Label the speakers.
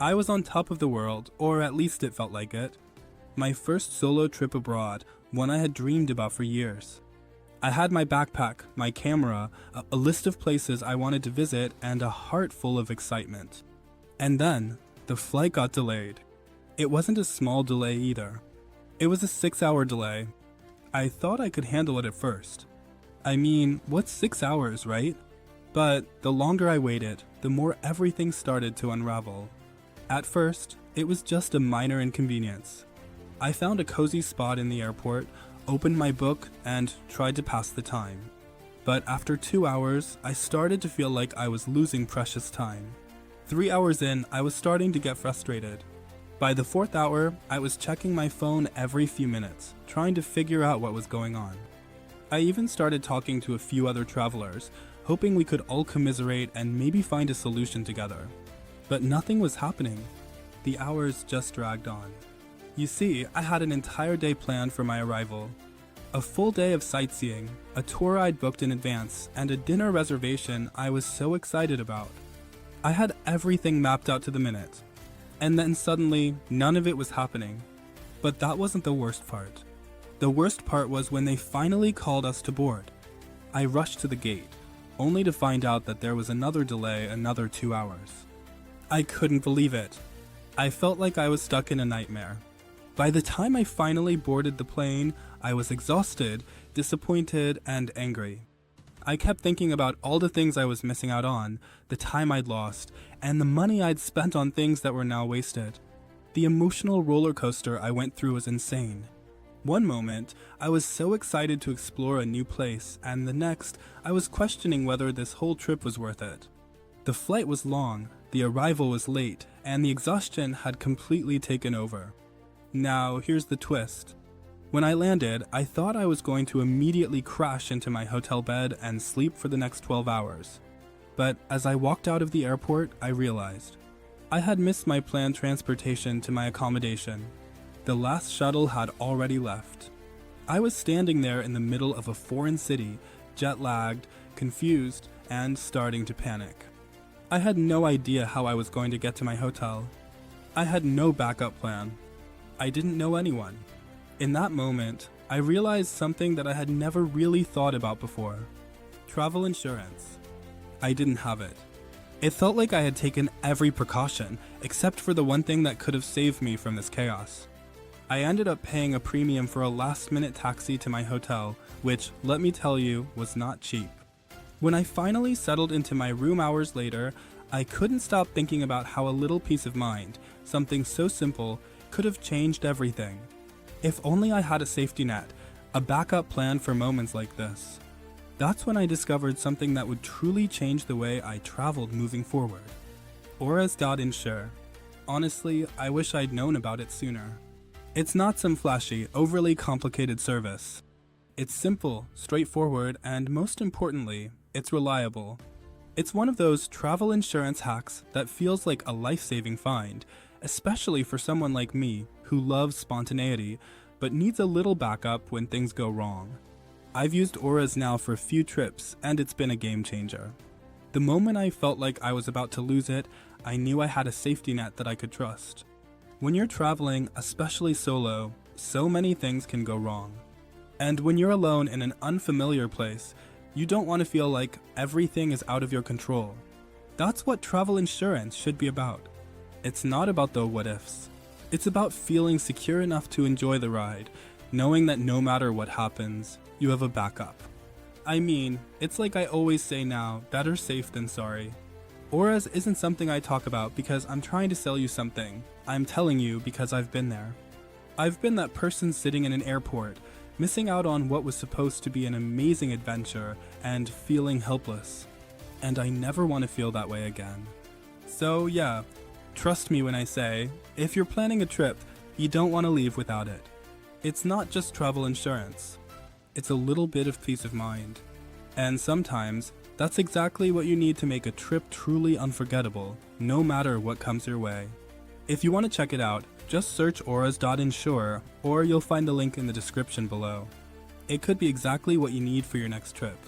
Speaker 1: I was on top of the world, or at least it felt like it. My first solo trip abroad, one I had dreamed about for years. I had my backpack, my camera, a list of places I wanted to visit, and a heart full of excitement. And then, the flight got delayed. It wasn't a small delay either. It was a 6-hour delay. I thought I could handle it at first. I mean, what's 6 hours, right? But the longer I waited, the more everything started to unravel. At first, it was just a minor inconvenience. I found a cozy spot in the airport, opened my book, and tried to pass the time. But after 2 hours, I started to feel like I was losing precious time. 3 hours in, I was starting to get frustrated. By the 4th hour, I was checking my phone every few minutes, trying to figure out what was going on. I even started talking to a few other travelers, hoping we could all commiserate and maybe find a solution together. But nothing was happening. The hours just dragged on. You see, I had an entire day planned for my arrival. A full day of sightseeing, a tour I'd booked in advance, and a dinner reservation I was so excited about. I had everything mapped out to the minute. And then suddenly, none of it was happening. But that wasn't the worst part. The worst part was when they finally called us to board. I rushed to the gate, only to find out that there was another delay, another 2 hours. I couldn't believe it. I felt like I was stuck in a nightmare. By the time I finally boarded the plane, I was exhausted, disappointed, and angry. I kept thinking about all the things I was missing out on, the time I'd lost, and the money I'd spent on things that were now wasted. The emotional roller coaster I went through was insane. One moment, I was so excited to explore a new place, and the next, I was questioning whether this whole trip was worth it. The flight was long, the arrival was late, and the exhaustion had completely taken over. Now, here's the twist. When I landed, I thought I was going to immediately crash into my hotel bed and sleep for the next 12 hours. But as I walked out of the airport, I realized I had missed my planned transportation to my accommodation. The last shuttle had already left. I was standing there in the middle of a foreign city, jet-lagged, confused, and starting to panic. I had no idea how I was going to get to my hotel. I had no backup plan. I didn't know anyone. In that moment, I realized something that I had never really thought about before. Travel insurance. I didn't have it. It felt like I had taken every precaution, except for the one thing that could have saved me from this chaos. I ended up paying a premium for a last-minute taxi to my hotel, which, let me tell you, was not cheap. When I finally settled into my room hours later, I couldn't stop thinking about how a little peace of mind, something so simple, could have changed everything. If only I had a safety net, a backup plan for moments like this. That's when I discovered something that would truly change the way I traveled moving forward. Auras.insure. Honestly, I wish I'd known about it sooner. It's not some flashy, overly complicated service. It's simple, straightforward, and most importantly, it's reliable. It's one of those travel insurance hacks that feels like a life-saving find, especially for someone like me who loves spontaneity but needs a little backup when things go wrong. I've used Auras now for a few trips, and it's been a game changer. The moment I felt like I was about to lose it, I knew I had a safety net that I could trust. When you're traveling, especially solo, so many things can go wrong. And when you're alone in an unfamiliar place, you don't want to feel like everything is out of your control. That's what travel insurance should be about. It's not about the what-ifs. It's about feeling secure enough to enjoy the ride, knowing that no matter what happens, you have a backup. I mean, it's like I always say now, better safe than sorry. Auras isn't something I talk about because I'm trying to sell you something. I'm telling you because I've been there. I've been that person sitting in an airport, missing out on what was supposed to be an amazing adventure and feeling helpless. And I never want to feel that way again. So yeah, trust me when I say, if you're planning a trip, you don't want to leave without it. It's not just travel insurance. It's a little bit of peace of mind. And sometimes, that's exactly what you need to make a trip truly unforgettable, no matter what comes your way. If you want to check it out, just search auras.insure, or you'll find the link in the description below. It could be exactly what you need for your next trip.